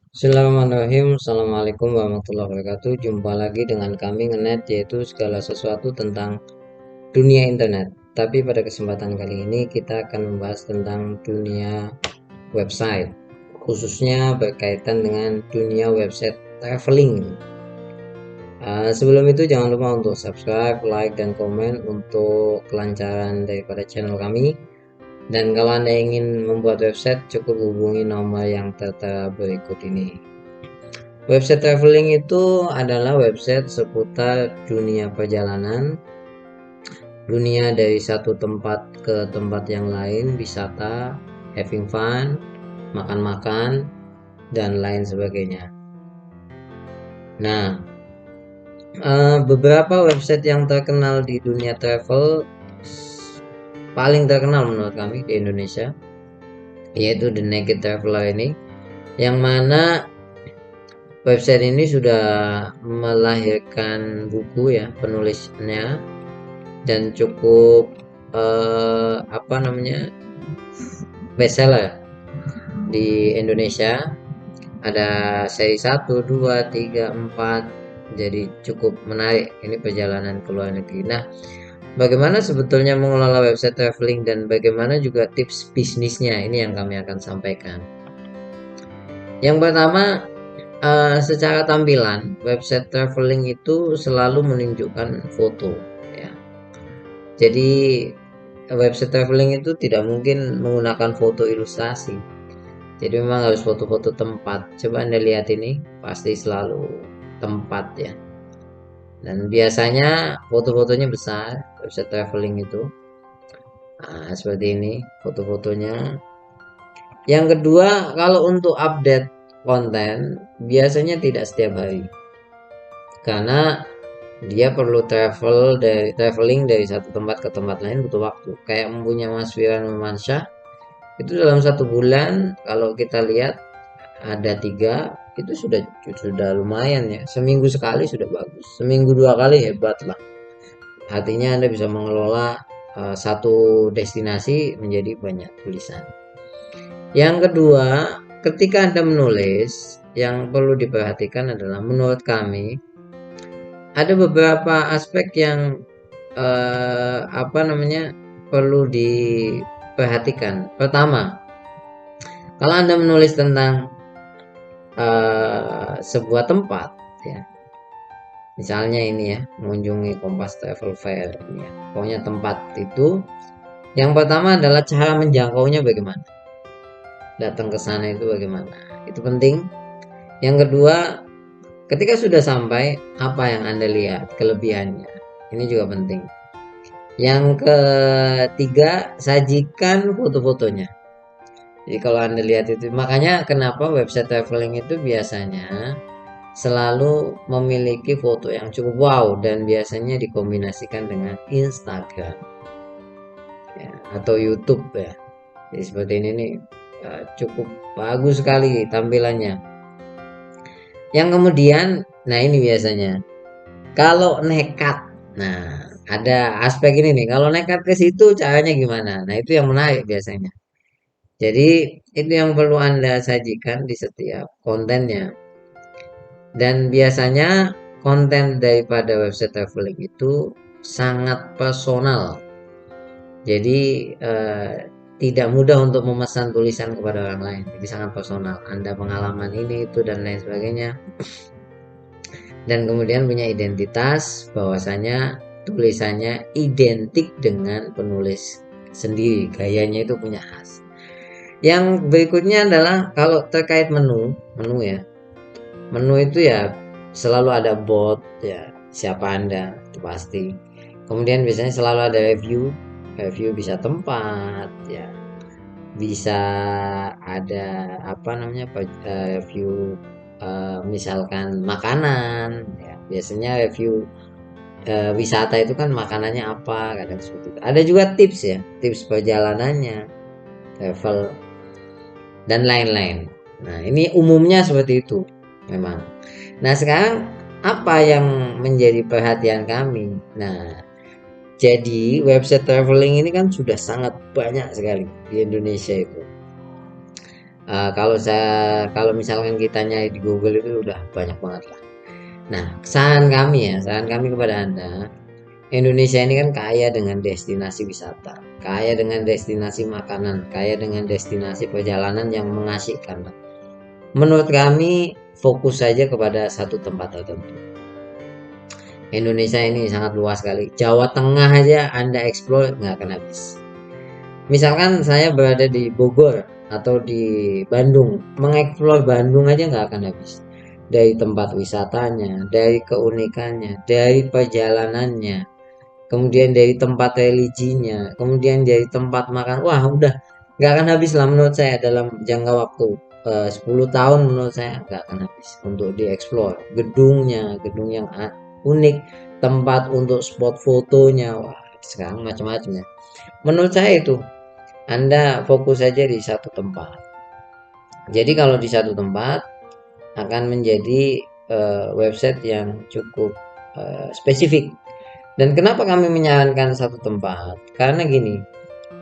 Bismillahirrahmanirrahim. Assalamualaikum warahmatullahi wabarakatuh. Jumpa lagi dengan kami Ngenet, yaitu segala sesuatu tentang dunia internet. Tapi pada kesempatan kali ini kita akan membahas tentang dunia website, khususnya berkaitan dengan dunia website traveling. Sebelum itu jangan lupa untuk subscribe, like, dan komen untuk kelancaran daripada channel kami. Dan kalau Anda ingin membuat website, cukup hubungi nomor yang tertera berikut ini. Website traveling itu adalah website seputar dunia perjalanan, dunia dari satu tempat ke tempat yang lain, wisata, having fun, makan-makan, dan lain sebagainya. Nah, beberapa website yang terkenal di dunia travel, paling terkenal menurut kami di Indonesia, yaitu The Naked Traveler ini, yang mana website ini sudah melahirkan buku ya, penulisnya, dan cukup apa namanya, bestseller di Indonesia. Ada seri 1, 2, 3, 4, jadi cukup menarik ini perjalanan ke luar negeri. Nah, bagaimana sebetulnya mengelola website traveling dan bagaimana juga tips bisnisnya, ini yang kami akan sampaikan. Yang pertama, secara tampilan website traveling itu selalu menunjukkan foto ya. Jadi website traveling itu tidak mungkin menggunakan foto ilustrasi. Jadi memang harus foto-foto tempat. Coba Anda lihat ini, pasti selalu tempat ya. Dan biasanya foto-fotonya besar, website traveling itu. Nah, seperti ini foto-fotonya. Yang kedua, kalau untuk update konten, biasanya tidak setiap hari. Karena dia perlu traveling dari satu tempat ke tempat lain, butuh waktu. Kayak mempunyai Mas Firan Memansyah, itu dalam 1 bulan kalau kita lihat ada 3, itu sudah lumayan ya. Seminggu sekali sudah bagus, seminggu 2 kali hebat lah. Artinya Anda bisa mengelola satu destinasi menjadi banyak tulisan. Yang kedua, ketika Anda menulis, yang perlu diperhatikan adalah menurut kami ada beberapa aspek yang apa namanya, perlu diperhatikan. Pertama, kalau Anda menulis tentang sebuah tempat ya, misalnya ini ya, mengunjungi Kompas Travel Fair ini ya, pokoknya tempat itu, yang pertama adalah cara menjangkaunya bagaimana, datang ke sana itu bagaimana, itu penting. Yang kedua, ketika sudah sampai, apa yang Anda lihat, kelebihannya, ini juga penting. Yang ketiga, sajikan foto-fotonya. Jadi kalau Anda lihat itu, makanya kenapa website traveling itu biasanya selalu memiliki foto yang cukup wow, dan biasanya dikombinasikan dengan Instagram ya, atau YouTube ya. Jadi seperti ini nih, cukup bagus sekali tampilannya. Yang kemudian, nah ini biasanya kalau nekat, nah ada aspek ini nih, kalau nekat ke situ caranya gimana, nah itu yang menarik biasanya. Jadi itu yang perlu Anda sajikan di setiap kontennya. Dan biasanya konten daripada website traveling itu sangat personal. Jadi tidak mudah untuk memesan tulisan kepada orang lain. Jadi sangat personal. Anda pengalaman ini itu dan lain sebagainya. Dan kemudian punya identitas, bahwasanya tulisannya identik dengan penulis sendiri. Gayanya itu punya khas. Yang berikutnya adalah kalau terkait menu ya. Menu itu ya selalu ada bot ya, siapa Anda itu pasti. Kemudian biasanya selalu ada review bisa tempat ya, bisa ada apa namanya, review misalkan makanan ya. Biasanya review wisata itu kan makanannya apa, kadang seperti itu. Ada juga tips ya, tips perjalanannya, travel, dan lain-lain. Nah, ini umumnya seperti itu memang. Nah, sekarang apa yang menjadi perhatian kami? Nah, jadi website traveling ini kan sudah sangat banyak sekali di Indonesia itu. Kalau misalkan kita nyari di Google itu udah banyak banget lah. Nah, saran kami kepada Anda, Indonesia ini kan kaya dengan destinasi wisata, kaya dengan destinasi makanan, kaya dengan destinasi perjalanan yang mengasihkan. Menurut kami, fokus saja kepada satu tempat tertentu. Indonesia ini sangat luas sekali. Jawa Tengah aja Anda explore nggak akan habis. Misalkan saya berada di Bogor atau di Bandung, mengeksplor Bandung aja nggak akan habis. Dari tempat wisatanya, dari keunikannya, dari perjalanannya, kemudian dari tempat religinya, kemudian dari tempat makan. Wah, udah nggak akan habis lah menurut saya dalam jangka waktu 10 tahun menurut saya nggak akan habis untuk dieksplor gedungnya, gedung yang unik, tempat untuk spot fotonya. Wah, sekarang macam-macam ya. Menurut saya itu Anda fokus saja di satu tempat. Jadi kalau di satu tempat akan menjadi website yang cukup spesifik. Dan kenapa kami menyarankan satu tempat? Karena gini,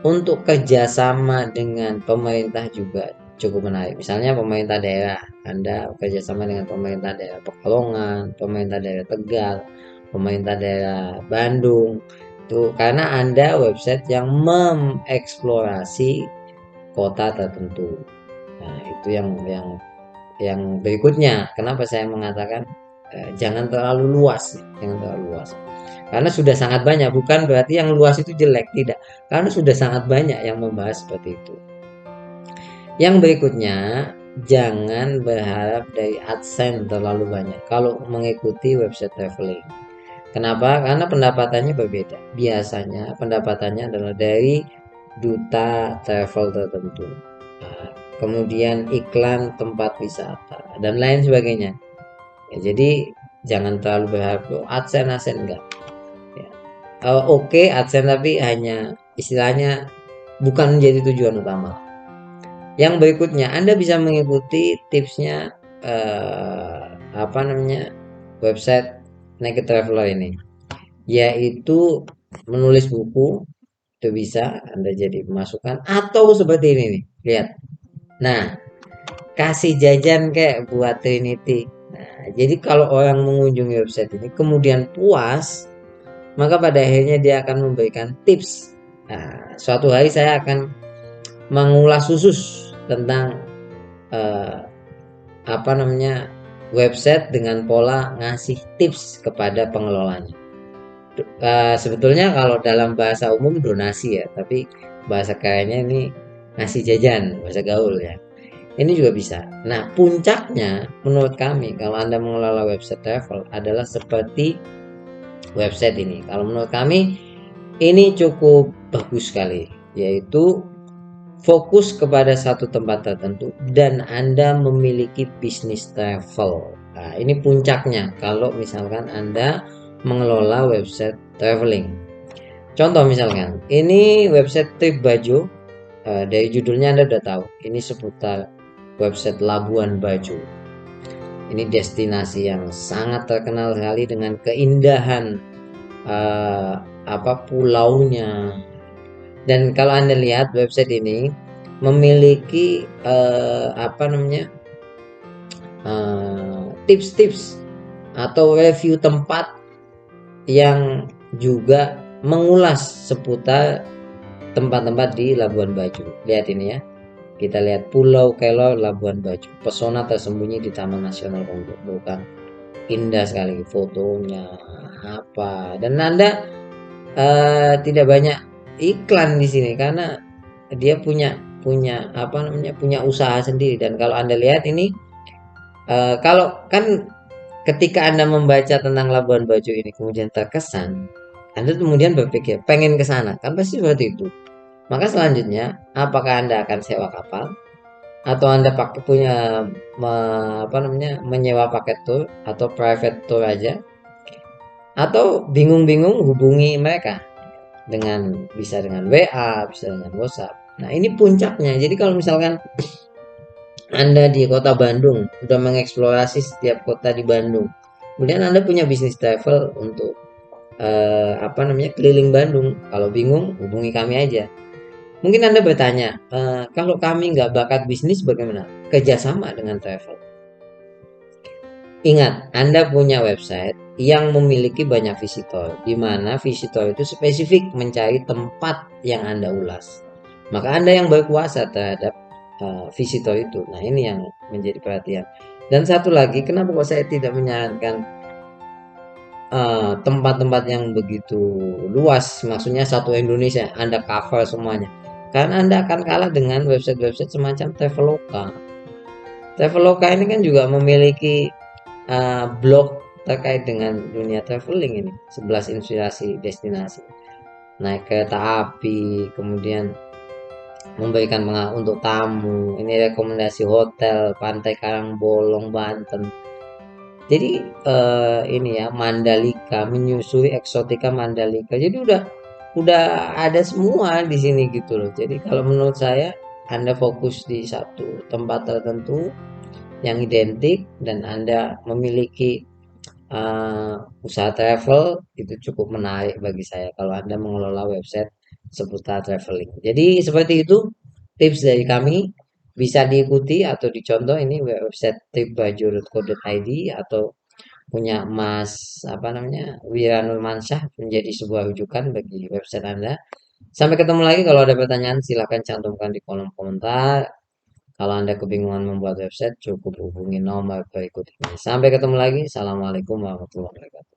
untuk kerjasama dengan pemerintah juga cukup menarik. Misalnya pemerintah daerah, Anda kerjasama dengan pemerintah daerah Pekalongan, pemerintah daerah Tegal, pemerintah daerah Bandung, tuh karena Anda website yang mengeksplorasi kota tertentu. Nah, itu yang berikutnya. Kenapa saya mengatakan jangan terlalu luas, jangan terlalu luas. Karena sudah sangat banyak, bukan berarti yang luas itu jelek, tidak. Karena sudah sangat banyak yang membahas seperti itu. Yang berikutnya, jangan berharap dari AdSense terlalu banyak kalau mengikuti website traveling. Kenapa? Karena pendapatannya berbeda. Biasanya pendapatannya adalah dari duta travel tertentu. Nah, kemudian iklan tempat wisata dan lain sebagainya. Ya, jadi jangan terlalu berharap AdSense enggak. Ya. Oke, AdSense tapi hanya istilahnya bukan menjadi tujuan utama. Yang berikutnya, Anda bisa mengikuti tipsnya apa namanya website Naked Traveler ini, yaitu menulis buku. Itu bisa Anda jadi pemasukan atau seperti ini nih, lihat. Nah, kasih jajan kayak buat Trinity. Nah, jadi kalau orang mengunjungi website ini kemudian puas, maka pada akhirnya dia akan memberikan tips. Nah, suatu hari saya akan mengulas khusus tentang eh, apa namanya website dengan pola ngasih tips kepada pengelolanya. Sebetulnya kalau dalam bahasa umum donasi ya, tapi bahasa kayaknya ini ngasih jajan, bahasa gaul ya. Ini juga bisa. Nah, puncaknya menurut kami kalau Anda mengelola website travel adalah seperti website ini. Kalau menurut kami ini cukup bagus sekali, yaitu fokus kepada satu tempat tertentu dan Anda memiliki bisnis travel. Nah, ini puncaknya kalau misalkan Anda mengelola website traveling. Contoh misalkan, ini website trip baju, dari judulnya Anda udah tahu, ini seputar website Labuan Bajo. Ini destinasi yang sangat terkenal sekali dengan keindahan pulaunya. Dan kalau Anda lihat website ini memiliki tips-tips atau review tempat yang juga mengulas seputar tempat-tempat di Labuan Bajo. Lihat ini ya. Kita lihat Pulau Kelor Labuan Bajo, pesona tersembunyi di Taman Nasional Bukan. Indah sekali fotonya apa. Dan Anda tidak banyak iklan di sini karena dia punya punya usaha sendiri. Dan kalau Anda lihat ini kalau kan ketika Anda membaca tentang Labuan Bajo ini kemudian terkesan, Anda kemudian berpikir pengen ke sana, kan pasti seperti itu. Maka selanjutnya, apakah Anda akan sewa kapal atau Anda pakai menyewa paket tour atau private tour aja, atau bingung-bingung hubungi mereka bisa dengan WA, bisa dengan WhatsApp. Nah, ini puncaknya. Jadi kalau misalkan Anda di kota Bandung sudah mengeksplorasi setiap kota di Bandung, kemudian Anda punya bisnis travel untuk keliling Bandung. Kalau bingung hubungi kami aja. Mungkin Anda bertanya, kalau kami nggak bakat bisnis bagaimana? Kerjasama dengan travel. Ingat, Anda punya website yang memiliki banyak visitor, di mana visitor itu spesifik mencari tempat yang Anda ulas. Maka Anda yang berkuasa terhadap visitor itu. Nah, ini yang menjadi perhatian. Dan satu lagi, kenapa kok saya tidak menyarankan tempat-tempat yang begitu luas, maksudnya satu Indonesia, Anda cover semuanya. Karena Anda akan kalah dengan website-website semacam Traveloka. Traveloka ini kan juga memiliki blog terkait dengan dunia traveling ini, 11 inspirasi destinasi. Naik kereta api, kemudian memberikan pengalaman untuk tamu. Ini rekomendasi hotel, Pantai Karangbolong, Banten. Jadi ini ya Mandalika, menyusui eksotika Mandalika. Jadi udah ada semua di sini gitu loh. Jadi kalau menurut saya Anda fokus di satu tempat tertentu yang identik dan Anda memiliki usaha travel itu cukup menarik bagi saya kalau Anda mengelola website seputar traveling. Jadi seperti itu tips dari kami bisa diikuti atau dicontoh ini website tripbaju.co.id atau punya Mas apa namanya Wiranul Mansyah menjadi sebuah rujukan bagi website Anda. Sampai ketemu lagi kalau ada pertanyaan silahkan cantumkan di kolom komentar. Kalau Anda kebingungan membuat website cukup hubungi nomor berikut ini. Sampai ketemu lagi. Assalamualaikum warahmatullahi wabarakatuh.